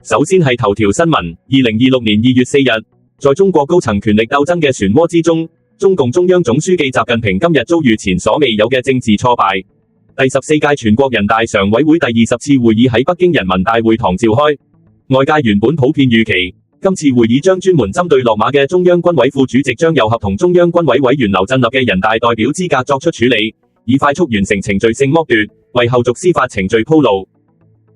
首先係頭條新聞，2026年2月4日，在中國高層權力鬥爭嘅漩渦之中，中共中央總書記習近平今日遭遇前所未有嘅政治挫敗。第14屆全國人大常委會第20次會議喺北京人民大會堂召開，外界原本普遍預期，今次會議將專門針對落馬嘅中央軍委副主席張又俠同中央軍委委員劉振立嘅人大代表資格作出處理，以快速完成程序性剝奪，為後續司法程序鋪路。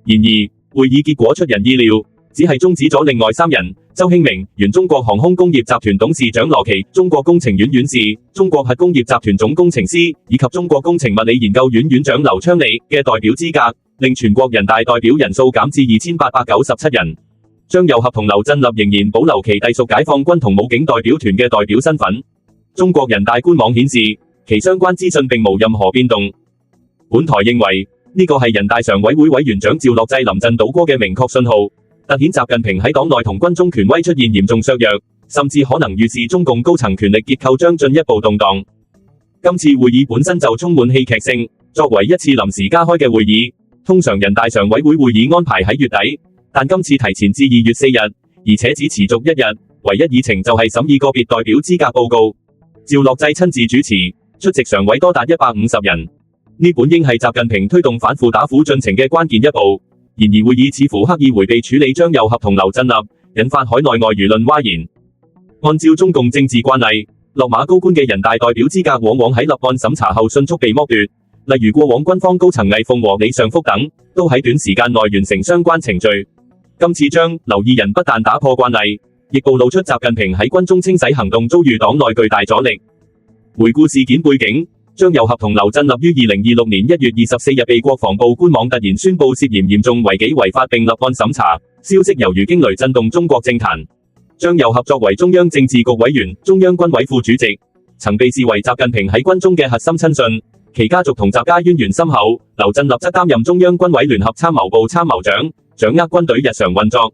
然而，會議結果出人意料，只係終止咗另外3人：周興明、原中國航空工業集團董事長羅奇、中國工程院院士、中國核工業集團總工程師以及中國工程物理研究院院長劉昌理嘅代表資格，令全國人大代表人數減至2897人。張又俠同劉振立仍然保留其隸屬解放軍同武警代表團嘅代表身份。中國人大官網顯示，其相關資訊並無任何變動。本台認為，呢個係人大常委會委員長趙樂際臨陣倒戈嘅明確信號，凸顯習近平喺黨內同軍中權威出現嚴重削弱，甚至可能預示中共高層權力結構將進一步動盪。今次會議本身就充滿戲劇性，作為一次臨時加開嘅會議，通常人大常委會會議安排喺月底，但今次提前至2月4日，而且只持續1日，唯一議程就係審議個別代表資格報告。趙樂際親自主持，出席常委多達150人。呢本應係習近平推動反腐打虎進程嘅關鍵一步，然而會議似乎刻意迴避處理張又俠同劉振立，引發海內外輿論譁然。按照中共政治慣例，落馬高官嘅人大代表資格往往喺立案審查後迅速被剝奪，例如過往軍方高層魏鳳和李尚福等，都喺短時間內完成相關程序。今次張、劉二人不但打破慣例，亦暴露出習近平喺軍中清洗行動遭遇黨內巨大阻力。回顧事件背景，張又俠同劉振立於2026年1月24日被國防部官網突然宣布涉嫌嚴重違紀違法並立案審查，消息猶如驚雷震動中國政壇。張又俠作為中央政治局委員、中央軍委副主席，曾被視為習近平喺軍中嘅核心親信，其家族同習家淵源深厚。劉振立則擔任中央軍委聯合參謀部參謀長，掌握軍隊日常運作。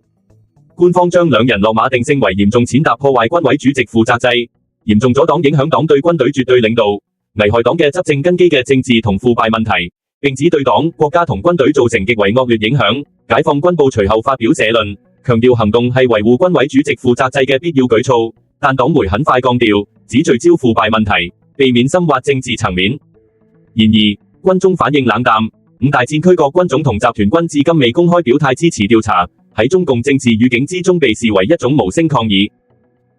官方將兩人落馬定性為嚴重踐踏破壞軍委主席負責制，嚴重阻擋影響黨對軍隊絕對領導，危害黨嘅執政根基嘅政治同腐敗問題，並指對黨、國家同軍隊造成極為惡劣影響。解放軍報隨後發表社論，強調行動係維護軍委主席負責制嘅必要舉措，但黨媒很快降調，只聚焦腐敗問題，避免深挖政治層面。然而，軍中反應冷淡，5大戰區各軍種同集團軍至今未公開表態支持調查，喺中共政治語境之中被視為一種無聲抗議。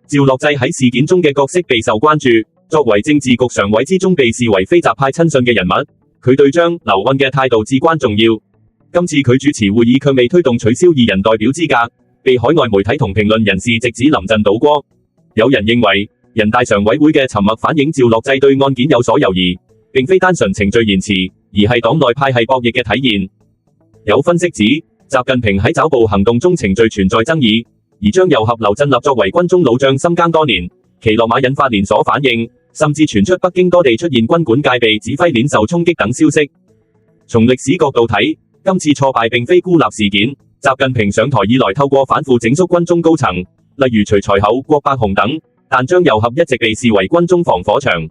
趙樂際喺事件中嘅角色備受關注，作為政治局常委之中被視為非習派親信嘅人物，佢對張、劉案嘅態度至關重要。今次佢主持會議卻未推動取消2人代表資格，被海外媒體同評論人士直指臨陣倒戈。有人認為，人大常委會嘅沉默反映趙樂際對案件有所猶疑，並非單純程序延遲，而係黨內派系博弈嘅體現。有分析指，習近平喺抓捕行動中程序存在爭議，而張又俠、劉振立作為軍中老將深耕多年，其落馬引發連鎖反應，甚至傳出北京多地出現軍管戒備、指揮鏈受衝擊等消息。從歷史角度睇，今次挫敗並非孤立事件，習近平上台以來透過反腐整肅軍中高層，例如徐才厚、郭伯雄等，但張又俠一直被視為軍中防火牆。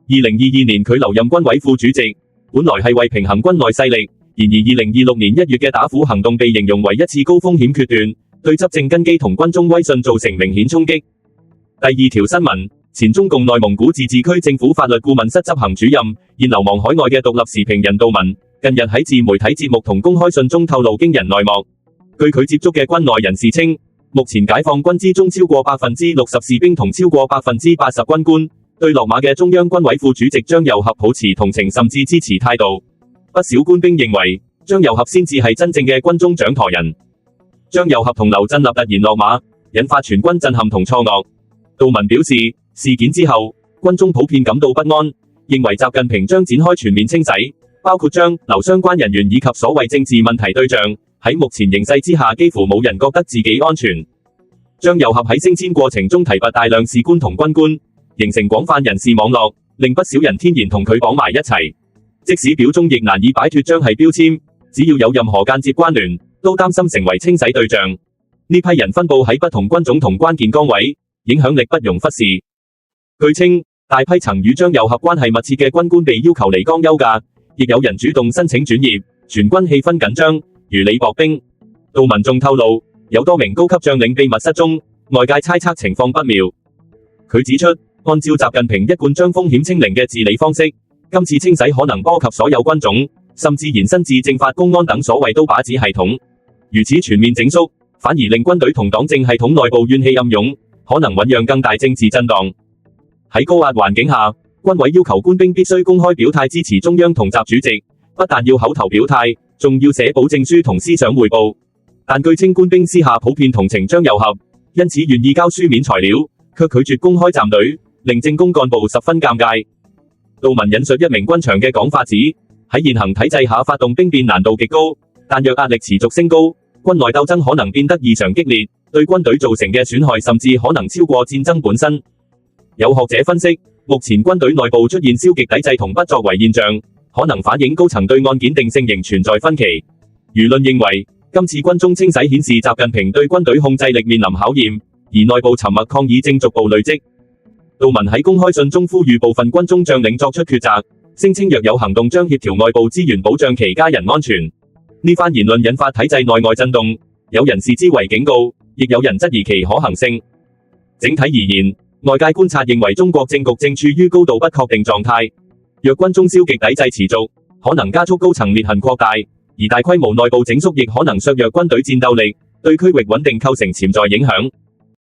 2022年佢留任軍委副主席，本來係為平衡軍內勢力，然而2026年1月嘅打虎行動被形容為一次高風險決斷，對執政根基同軍中威信造成明顯衝擊。第二條新聞，前中共內蒙古自治區政府法律顧問室執行主任，現流亡海外嘅獨立時評人杜文，近日喺自媒體節目同公開信中透露驚人內幕。據佢接觸嘅軍內人士稱，目前解放軍之中超過60%士兵同超過80%軍官，對落馬嘅中央軍委副主席張又俠抱持同情甚至支持態度。不少官兵認為，張又俠先至係真正嘅軍中掌舵人。張又俠同劉振立突然落馬，引發全軍震撼同錯愕。杜文表示，事件之後，軍中普遍感到不安，認為習近平將展開全面清洗，包括張、劉相關人員以及所謂政治問題對象，喺目前形勢之下幾乎冇人覺得自己安全。張又俠喺升遷過程中提拔大量士官同軍官，形成廣泛人事網絡，令不少人天然同佢綁埋一齊。即使表中亦難以擺脫張係標籤，只要有任何間接關聯，都擔心成為清洗對象。呢批人分佈喺不同軍種同關鍵崗位，影響力不容忽視。據稱，大批曾與張又俠關係密切嘅軍官被要求離崗休假，亦有人主動申請轉業，全軍氣氛緊張，如履薄冰。杜文仲透露，有多名高級將領秘密失蹤，外界猜測情況不妙。佢指出，按照習近平一貫將風險清零嘅治理方式，今次清洗可能波及所有軍種，甚至延伸至政法公安等所謂刀把子系統。如此全面整肅，反而令軍隊同黨政系統內部怨氣暗湧，可能醞釀更大政治震盪。喺高壓環境下，軍委要求官兵必須公開表態支持中央同習主席，不但要口頭表態，仲要寫保證書同思想匯報。但據稱官兵私下普遍同情張又俠，因此願意交書面材料，卻拒絕公開站隊，令政工幹部十分尷尬。杜文引述一名軍長嘅講法指，喺現行體制下發動兵變難度極高，但若壓力持續升高，軍內鬥爭可能變得異常激烈，對軍隊造成嘅損害甚至可能超過戰爭本身。有學者分析，目前軍隊內部出現消極抵制同不作為現象，可能反映高層對案件定性仍存在分歧。輿論認為，今次軍中清洗顯示習近平對軍隊控制力面臨考驗，而內部沉默抗議正逐步累積。杜文喺公開信中呼籲部分軍中將領作出抉擇，聲稱若有行動將協調外部資源保障其家人安全。呢番言論引發體制內外震動，有人視之為警告，亦有人質疑其可行性。整體而言，外界觀察認為中國政局正處於高度不確定狀態。若軍中消極抵制持續，可能加速高層裂痕擴大，而大規模內部整肅亦可能削弱軍隊戰鬥力，對區域穩定構成潛在影響。